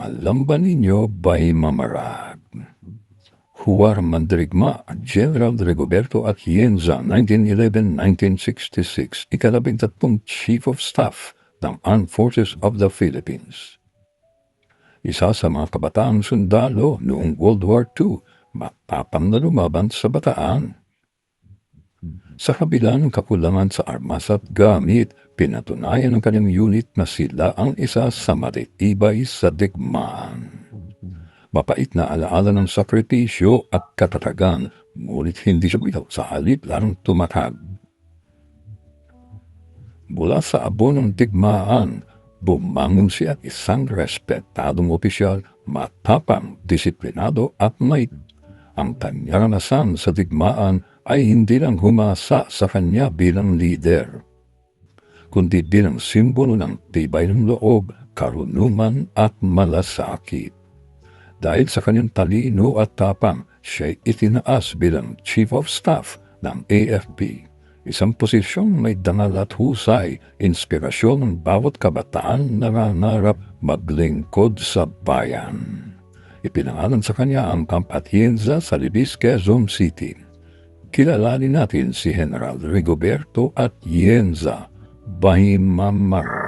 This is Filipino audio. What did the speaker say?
Alam ba ninyo ba'y mamarag? Huwar mandirigma, General Rigoberto Atienza, 1911-1966, ika-13 Chief of Staff ng Armed Forces of the Philippines. Isa sa mga kabataang sundalo noong World War II, matapang na lumaban sa bataan. Sa kabila ng kakulangan sa armas at gamit, pinatunayan ng kanyang unit na sila ang isa sa matitibay sa digmaan. Mapait na alaala ng sakripisyo at katatagan, ngunit hindi siya bitaw, sa halip larang tumatag. Mula sa abo ng digmaan, bumangon siya isang respetadong opisyal, matapang, disiplinado at may. Ang kanyang karanasan sa digmaan ay hindi lang humasa sa kanya bilang leader, kundi bilang simbolo ng tibay ng loob, karunungan at malasakit. Dahil sa kanyang talino at tapang, siya'y itinaas bilang Chief of Staff ng AFP, isang posisyong may dangal at husay, inspirasyon ng bawat kabataan na nangarap maglingkod sa bayan. Ipinangalan sa kanya ang Camp Atienza sa Libis, Quezon City. Kilalanin natin si General Rigoberto Atienza, Bahimamar.